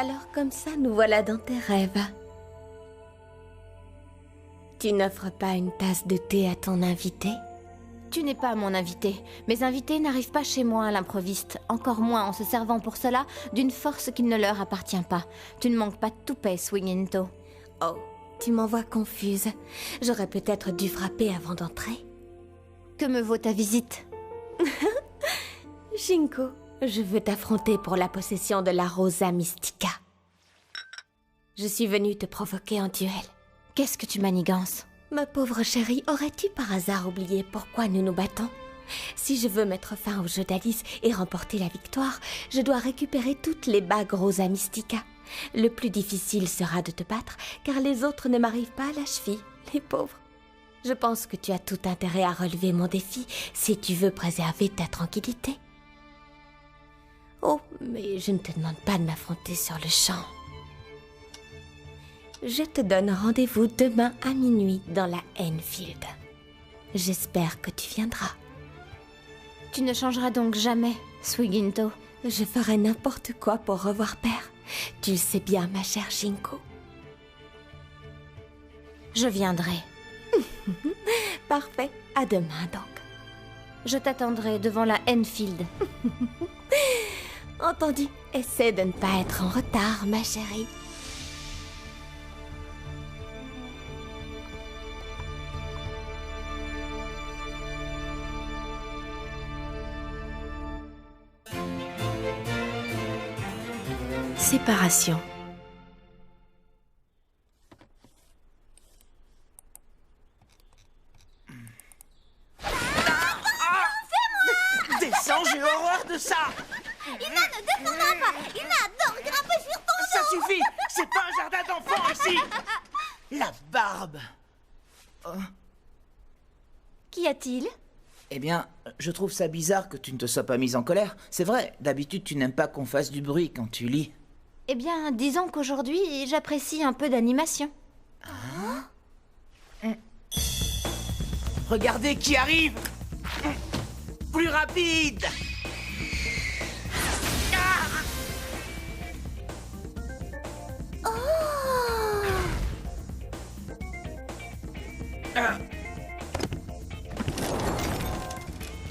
Alors comme ça, nous voilà dans tes rêves. Tu n'offres pas une tasse de thé à ton invité? Tu n'es pas mon invité. Mes invités n'arrivent pas chez moi à l'improviste, encore moins en se servant pour cela d'une force qui ne leur appartient pas. Tu ne manques pas de toupet, Swinginto. Oh, tu m'envoies confuse. J'aurais peut-être dû frapper avant d'entrer. Que me vaut ta visite? Jinko, je veux t'affronter pour la possession de la Rosa Mystica. Je suis venue te provoquer en duel. Qu'est-ce que tu manigances? Ma pauvre chérie, aurais-tu par hasard oublié pourquoi nous nous battons? Si je veux mettre fin au jeu d'Alice et remporter la victoire, je dois récupérer toutes les bagues Rosa Mystica. Le plus difficile sera de te battre, car les autres ne m'arrivent pas à la cheville, les pauvres. Je pense que tu as tout intérêt à relever mon défi si tu veux préserver ta tranquillité. Oh, mais je ne te demande pas de m'affronter sur le champ. Je te donne rendez-vous demain à minuit dans la Enfield. J'espère que tu viendras. Tu ne changeras donc jamais, Swinginto. Je ferai n'importe quoi pour revoir Père. Tu le sais bien, ma chère Jinko. Je viendrai. Parfait. À demain, donc. Je t'attendrai devant la Enfield. Entendu. Essaie de ne pas être en retard, ma chérie. Séparation. Descends, j'ai horreur de ça! Ina, ne descendra pas! Ina adore grimper sur ton Ça suffit! C'est pas un jardin d'enfants ici! La barbe! Qu'y a-t-il? Eh bien, je trouve ça bizarre que tu ne te sois pas mise en colère. C'est vrai, d'habitude tu n'aimes pas qu'on fasse du bruit quand tu lis. Eh bien, disons qu'aujourd'hui, j'apprécie un peu d'animation. Regardez qui arrive! Plus rapide!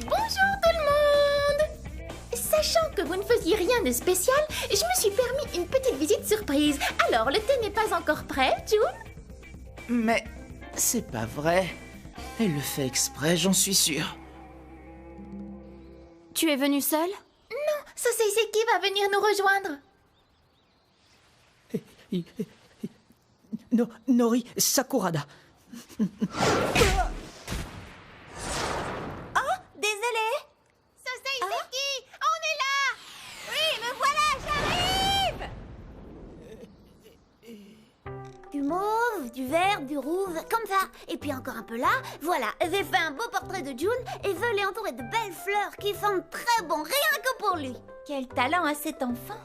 Bonjour tout le monde! Sachant que vous ne faisiez rien de spécial, je me suis permis une petite visite surprise. Alors, le thé n'est pas encore prêt, June? Mais c'est pas vrai. Elle le fait exprès, j'en suis sûre. Tu es venu seul? Non, Sosei-seki va venir nous rejoindre. Nori Sakurada. Désolée. Sosei-seki, on est là! Oui, me voilà, j'arrive! Du mauve, du vert, du rouge, comme ça. Et puis encore un peu là. Voilà, j'ai fait un beau portrait de June et je l'ai entouré de belles fleurs qui sentent très bon, rien que pour lui. Quel talent a cet enfant!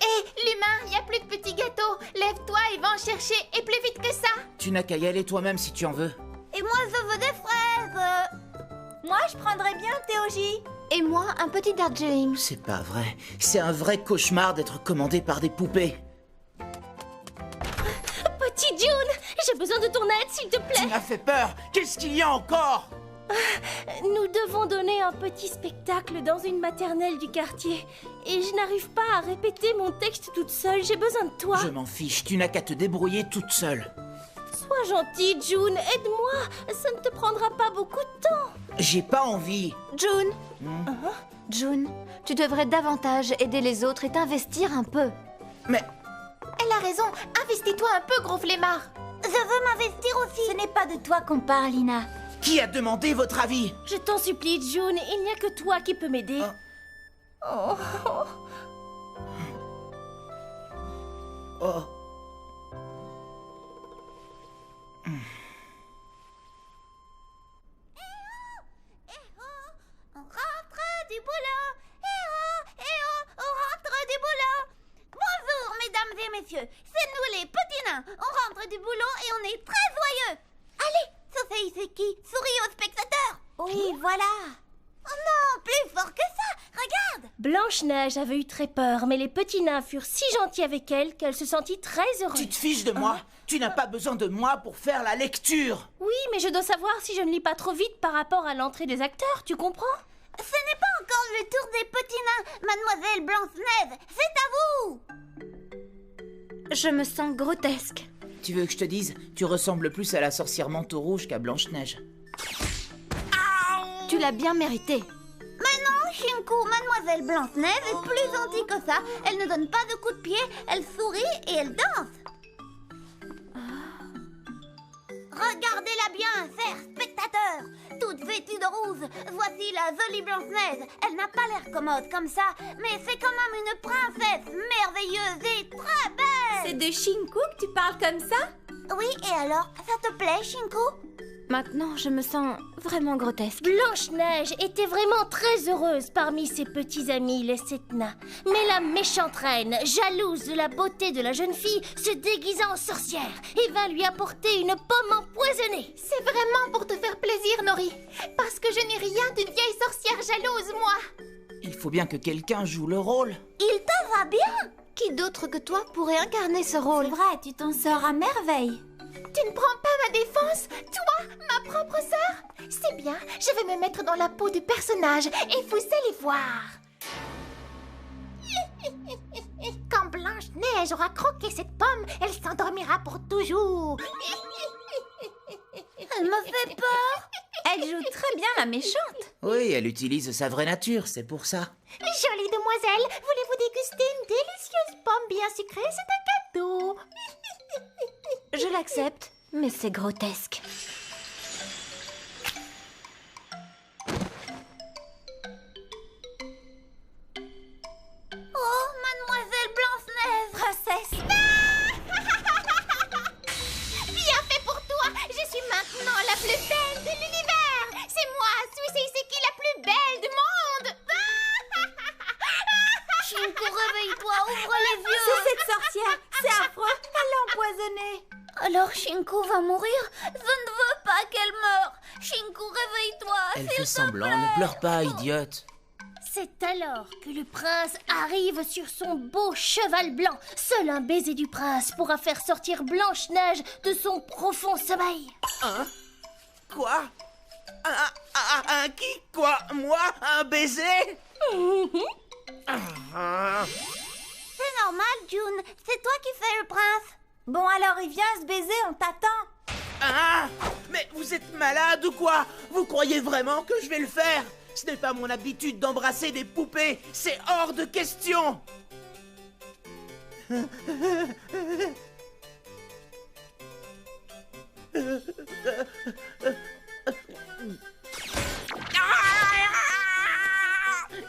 Hé, l'humain, il n'y a plus de petits gâteaux. Lève-toi et va en chercher, et plus vite que ça. Tu n'as qu'à y aller toi-même si tu en veux. Et moi, je veux des fraises. Moi, je prendrais bien le Théoji. Et moi, un petit Darjeeling. C'est pas vrai. C'est un vrai cauchemar d'être commandé par des poupées. Petit June, j'ai besoin de ton aide, s'il te Tu plaît. m'as fait peur. Qu'est-ce qu'il y a encore? Nous devons donner un petit spectacle dans une maternelle du quartier. Et je n'arrive pas à répéter mon texte toute seule. J'ai besoin de toi. Je m'en fiche. Tu n'as qu'à te débrouiller toute seule. Sois gentille, June. Aide-moi. Ça ne te prendra pas beaucoup de temps. J'ai pas envie. June. June, tu devrais davantage aider les autres et t'investir un peu. Mais Elle a raison, investis-toi un peu, gros flemmard. Je veux m'investir aussi. Ce n'est pas de toi qu'on parle, Lina. qui a demandé votre avis? Je t'en supplie, June. Il n'y a que toi qui peux m'aider. Oh. Oh. On rentre du boulot. On rentre du boulot. Bonjour, mesdames et messieurs. C'est nous les petits nains. On rentre du boulot et on est très joyeux. Allez, Sosei-seki, souris aux spectateurs. Oui, voilà. Oh non, plus fort que ça. Regarde. Blanche-Neige avait eu très peur, mais les petits nains furent si gentils avec elle qu'elle se sentit très heureuse. Tu te fiches de moi? Tu n'as pas besoin de moi pour faire la lecture. Oui, mais je dois savoir si je ne lis pas trop vite par rapport à l'entrée des acteurs, tu comprends? Ce n'est pas encore le tour des petits nains, Mademoiselle Blanche-Neige. C'est à vous. Je me sens grotesque. Tu veux que je te dise? Tu ressembles plus à la sorcière manteau rouge qu'à Blanche-Neige. Tu l'as bien mérité. Mais non, Shinku, Mademoiselle Blanche-Neige est plus gentille que ça. Elle ne donne pas de coups de pied, elle sourit et elle danse. Regardez-la bien, chers spectateurs. Toute vêtue de rose, voici la jolie Blanche-Neige. Elle n'a pas l'air commode comme ça, mais c'est quand même une princesse merveilleuse et très belle. C'est de Shinku que tu parles comme ça? Oui, et alors, ça te plaît, Shinku? Maintenant, je me sens vraiment grotesque. Blanche-Neige était vraiment très heureuse parmi ses petits amis, les 7 nains. Mais la méchante reine, jalouse de la beauté de la jeune fille, se déguisa en sorcière et vint lui apporter une pomme empoisonnée. C'est vraiment pour te faire plaisir, Nori. Parce que je n'ai rien d'une vieille sorcière jalouse, moi. Il faut bien que quelqu'un joue le rôle. Il te va bien. Qui d'autre que toi pourrait incarner ce rôle? C'est vrai, tu t'en sors à merveille. Tu ne prends pas ma défense, toi, ma propre sœur? C'est bien, je vais me mettre dans la peau du personnage et vous allez voir. Quand Blanche-Neige aura croqué cette pomme, elle s'endormira pour toujours. Elle me fait peur. Elle joue très bien la méchante. Oui, elle utilise sa vraie nature, c'est pour ça. Jolie demoiselle, voulez-vous déguster une délicieuse pomme bien sucrée? C'est un cadeau. Je l'accepte, mais c'est grotesque. Oh, Mademoiselle Blanche-Neige. Princesse. Bien fait pour toi. Je suis maintenant la plus belle de l'univers. C'est moi, Suisei-Seki, la plus belle du monde. Shinku, réveille-toi, ouvre les yeux. C'est cette sorcière, c'est affreux, elle l'a empoisonnée. Alors Shinku va mourir? Je ne veux pas qu'elle meure. Shinku, réveille-toi, Elle s'il fait te semblant, plaît. ne pleure pas, idiote. C'est alors que le prince arrive sur son beau cheval blanc. Seul un baiser du prince pourra faire sortir Blanche-Neige de son profond sommeil. Hein? Quoi? Un qui? Quoi? Moi? Un baiser? C'est normal, June. C'est toi qui fais le prince. Bon alors, il vient se baiser, on t'attend. Ah! Mais vous êtes malade ou quoi? Vous croyez vraiment que je vais le faire? Ce n'est pas mon habitude d'embrasser des poupées, c'est hors de question!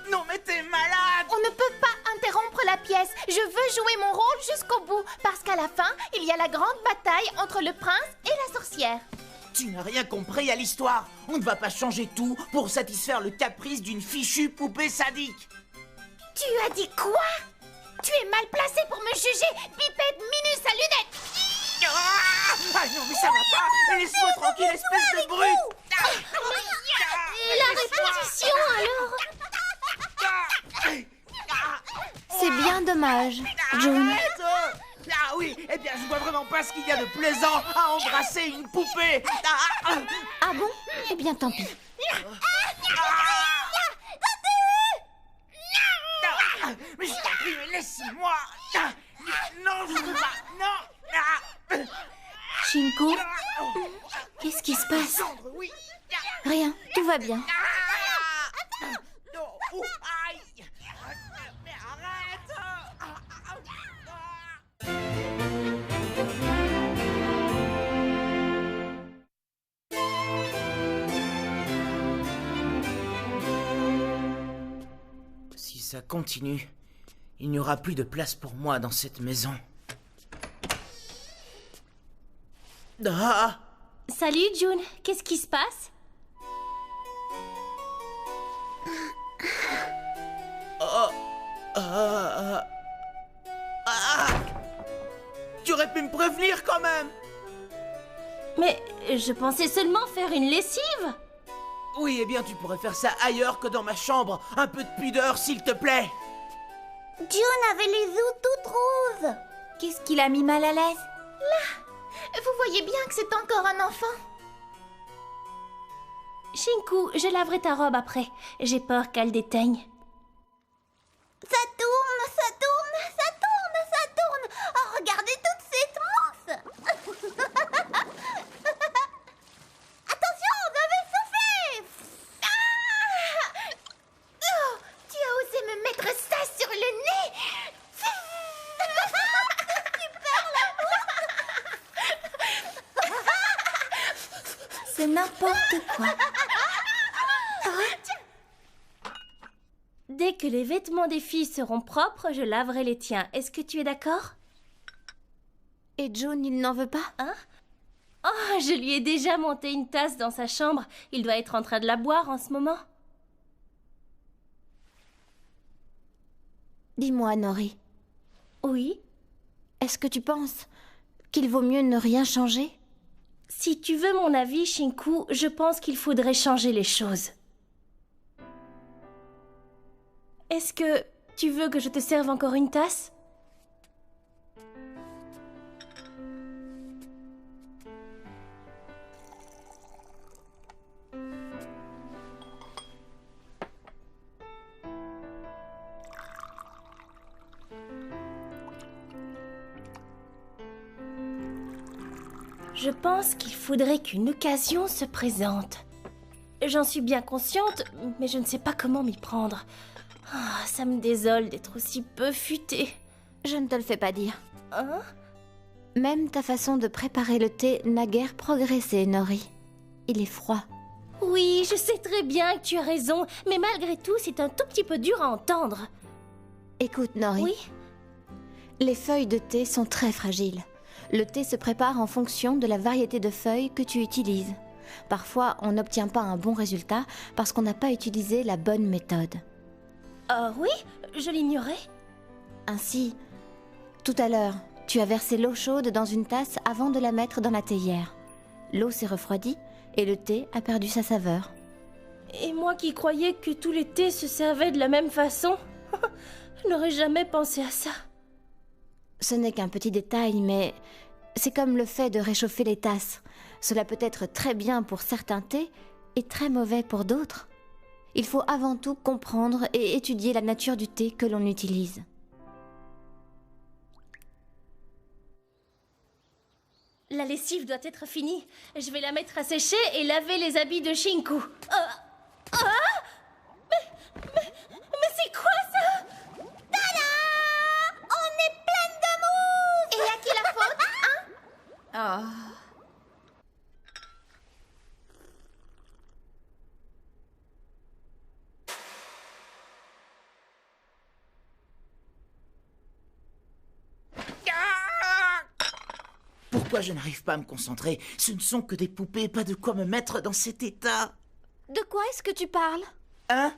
Non mais t'es malade! On ne peut pas interrompre la pièce. Je veux jouer mon rôle jusqu'au bout. Parce qu'à la fin, il y a la grande bataille entre le prince et la sorcière. Tu n'as rien compris à l'histoire. On ne va pas changer tout pour satisfaire le caprice d'une fichue poupée sadique. Tu as dit quoi? Tu es mal placé pour me juger, pipette minus à lunettes. Ah non mais ça va pas! Laisse-moi tranquille, espèce de brute! Et la répétition alors? C'est bien dommage, June. Arrête! Ah oui, eh bien je vois vraiment pas ce qu'il y a de plaisant à embrasser une poupée. Ah bon? Eh bien tant pis. Mais je t'en prie, mais laisse-moi. Non, je veux pas. Non. Shinku, qu'est-ce qui se passe? Oui. Rien, tout va bien. Non. Aïe. Mais arrête. Si ça continue, il n'y aura plus de place pour moi dans cette maison. Ah! Salut June, qu'est-ce qui se passe? Tu aurais pu me prévenir quand même! Mais je pensais seulement faire une lessive. Oui, eh bien, tu pourrais faire ça ailleurs que dans ma chambre. Un peu de pudeur, s'il te plaît. June avait les os toutes roses. Qu'est-ce qui l'a mis mal à l'aise? Vous voyez bien que c'est encore un enfant. Shinku, je laverai ta robe après. J'ai peur qu'elle déteigne. Ça tourne, ça tourne, ça tourne, ça tourne. Oh, regardez toute cette mousse. Attention, je vais souffler. Oh, tu as osé me mettre ça sur le nez. C'est n'importe quoi. Dès que les vêtements des filles seront propres, je laverai les tiens. Est-ce que tu es d'accord? Et June, il n'en veut pas? Oh, je lui ai déjà monté une tasse dans sa chambre. Il doit être en train de la boire en ce moment. Dis-moi, Nori, Oui? est-ce que tu penses qu'il vaut mieux ne rien changer? Si tu veux mon avis, Shinku, je pense qu'il faudrait changer les choses. Est-ce que tu veux que je te serve encore une tasse? Je pense qu'il faudrait qu'une occasion se présente. J'en suis bien consciente, mais je ne sais pas comment m'y prendre. Ah, ça me désole d'être aussi peu futée. Je ne te le fais pas dire. Hein? Même ta façon de préparer le thé n'a guère progressé, Nori. Il est froid. Oui, je sais très bien que tu as raison, mais malgré tout, c'est un tout petit peu dur à entendre. Écoute, Nori. Oui? Les feuilles de thé sont très fragiles. Le thé se prépare en fonction de la variété de feuilles que tu utilises. Parfois, on n'obtient pas un bon résultat parce qu'on n'a pas utilisé la bonne méthode. Oui, je l'ignorais. Ainsi, tout à l'heure, tu as versé l'eau chaude dans une tasse avant de la mettre dans la théière. L'eau s'est refroidie et le thé a perdu sa saveur. Et moi qui croyais que tous les thés se servaient de la même façon, je n'aurais jamais pensé à ça. Ce n'est qu'un petit détail, mais c'est comme le fait de réchauffer les tasses. Cela peut être très bien pour certains thés et très mauvais pour d'autres. Il faut avant tout comprendre et étudier la nature du thé que l'on utilise. La lessive doit être finie. Je vais la mettre à sécher et laver les habits de Shinku. Mais c'est quoi ça? Et à qui la faute, hein? Pourquoi je n'arrive pas à me concentrer? Ce ne sont que des poupées, pas de quoi me mettre dans cet état. De quoi est-ce que tu parles? Hein?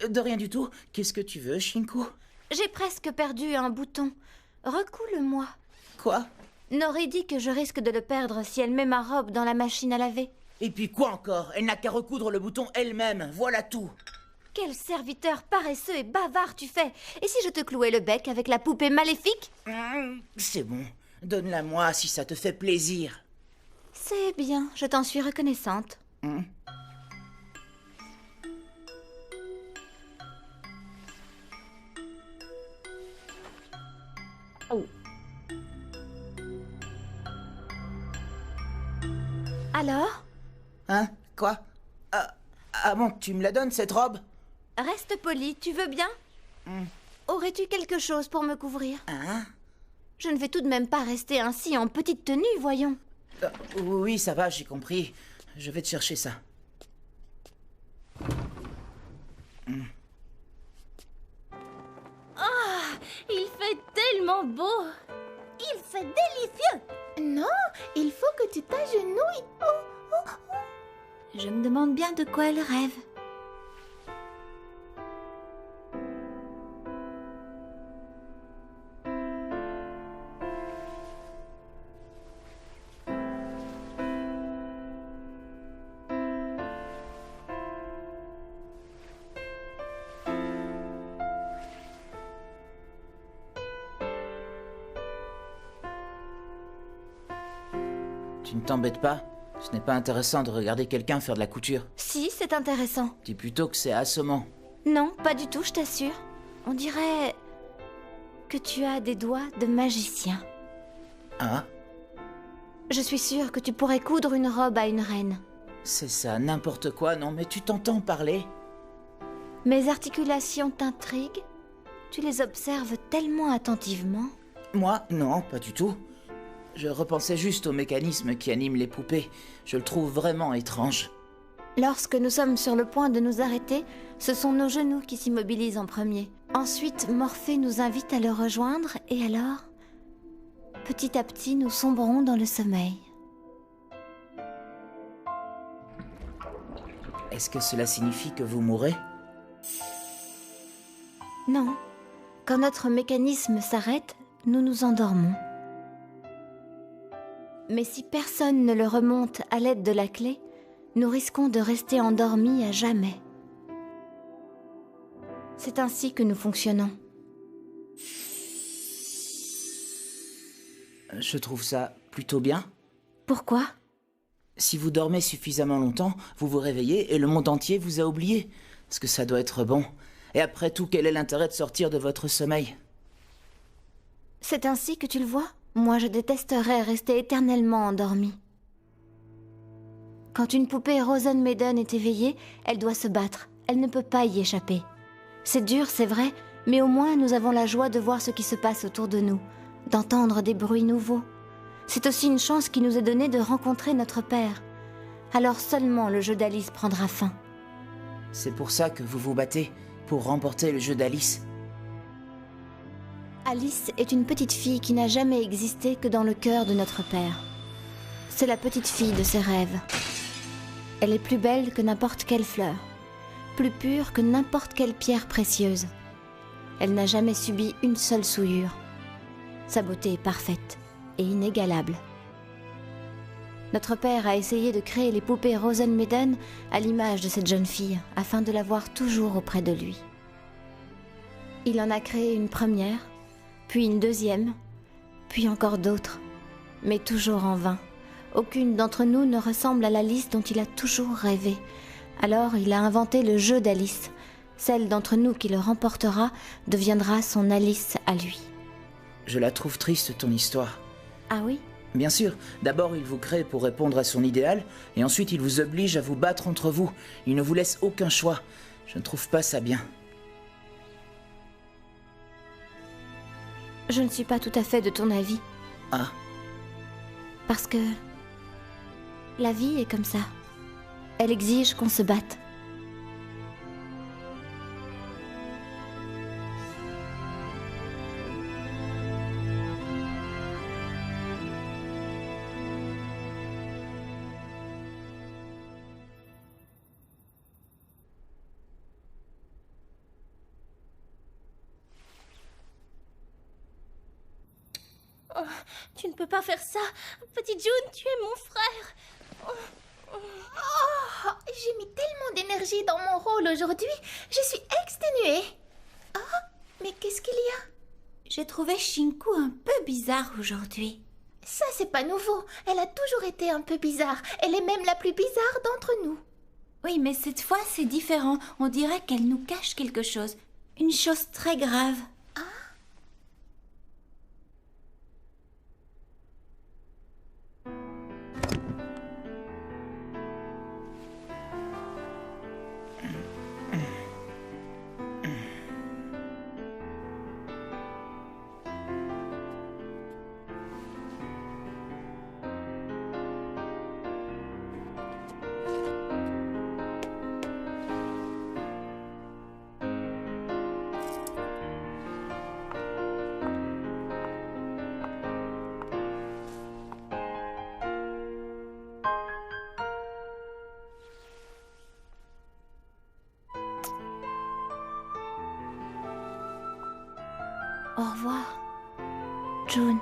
De rien du tout. Qu'est-ce que tu veux, Shinku? J'ai presque perdu un bouton. Recoule-moi. Quoi? Nori dit que je risque de le perdre si elle met ma robe dans la machine à laver. Et puis quoi encore? Elle n'a qu'à recoudre le bouton elle-même, voilà tout. Quel serviteur paresseux et bavard tu fais! Et si je te clouais le bec avec la poupée maléfique? C'est bon, donne-la-moi si ça te fait plaisir. C'est bien, je t'en suis reconnaissante. Alors? Hein? Quoi? Ah bon, tu me la donnes, cette robe? Reste poli, tu veux bien? Aurais-tu quelque chose pour me couvrir? Hein? Je ne vais tout de même pas rester ainsi en petite tenue, voyons. Oui, ça va, j'ai compris. Je vais te chercher ça. Il fait tellement beau. Il fait délicieux. Non, il faut que tu t'agenouilles. Je me demande bien de quoi elle rêve. Tu ne t'embêtes pas? Ce n'est pas intéressant de regarder quelqu'un faire de la couture. Si, c'est intéressant. Dis plutôt que c'est assommant. Non, pas du tout, je t'assure. On dirait que tu as des doigts de magicien. Ah, Je suis sûre que tu pourrais coudre une robe à une reine. c'est ça, n'importe quoi, non, mais tu t'entends parler? Mes articulations t'intriguent? Tu les observes tellement attentivement. Moi, non, pas du tout. Je repensais juste au mécanisme qui anime les poupées. Je le trouve vraiment étrange. Lorsque nous sommes sur le point de nous arrêter, ce sont nos genoux qui s'immobilisent en premier. Ensuite, Morphée nous invite à le rejoindre et alors, petit à petit, nous sombrons dans le sommeil. Est-ce que cela signifie que vous mourrez? Non, quand notre mécanisme s'arrête, nous nous endormons. Mais si personne ne le remonte à l'aide de la clé, nous risquons de rester endormis à jamais. C'est ainsi que nous fonctionnons. Je trouve ça plutôt bien. Pourquoi ? Si vous dormez suffisamment longtemps, vous vous réveillez et le monde entier vous a oublié. Parce que ça doit être bon. Et après tout, quel est l'intérêt de sortir de votre sommeil? C'est ainsi que tu le vois ? Moi, je détesterais rester éternellement endormie. Quand une poupée Rosenmaiden est éveillée, elle doit se battre. Elle ne peut pas y échapper. C'est dur, c'est vrai, mais au moins nous avons la joie de voir ce qui se passe autour de nous, d'entendre des bruits nouveaux. C'est aussi une chance qui nous est donnée de rencontrer notre père. Alors seulement le jeu d'Alice prendra fin. C'est pour ça que vous vous battez, pour remporter le jeu d'Alice. Alice est une petite fille qui n'a jamais existé que dans le cœur de notre père. C'est la petite fille de ses rêves. Elle est plus belle que n'importe quelle fleur, plus pure que n'importe quelle pierre précieuse. Elle n'a jamais subi une seule souillure. Sa beauté est parfaite et inégalable. Notre père a essayé de créer les poupées Rosenmaiden à l'image de cette jeune fille, afin de la voir toujours auprès de lui. Il en a créé une première, puis une deuxième, puis encore d'autres, mais toujours en vain. Aucune d'entre nous ne ressemble à l'Alice dont il a toujours rêvé. Alors il a inventé le jeu d'Alice. Celle d'entre nous qui le remportera deviendra son Alice à lui. Je la trouve triste, ton histoire. Ah oui ? Bien sûr, d'abord il vous crée pour répondre à son idéal, et ensuite il vous oblige à vous battre entre vous. Il ne vous laisse aucun choix. Je ne trouve pas ça bien. Je ne suis pas tout à fait de ton avis. Ah, Parce que la vie est comme ça. Elle exige qu'on se batte. Tu ne peux pas faire ça. Petite June, tu es mon frère. Oh, j'ai mis tellement d'énergie dans mon rôle aujourd'hui. Je suis exténuée. Oh, mais qu'est-ce qu'il y a? J'ai trouvé Shinku un peu bizarre aujourd'hui. Ça, c'est pas nouveau. Elle a toujours été un peu bizarre. Elle est même la plus bizarre d'entre nous. Oui, mais cette fois c'est différent. On dirait qu'elle nous cache quelque chose. Une chose très grave. Au revoir, June.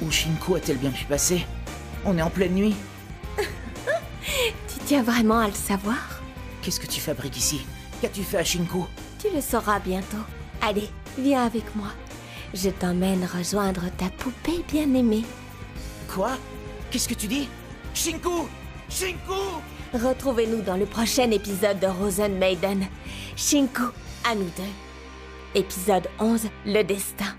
Où Shinku a-t-elle bien pu passer? On est en pleine nuit. Tu tiens vraiment à le savoir? Qu'est-ce que tu fabriques ici? Qu'as-tu fait à Shinku? Tu le sauras bientôt. Allez, viens avec moi. Je t'emmène rejoindre ta poupée bien-aimée. Quoi? Qu'est-ce que tu dis? Shinku! Shinku! Retrouvez-nous dans le prochain épisode de Rosen Maiden. Shinku, à nous deux. Épisode 11, le destin.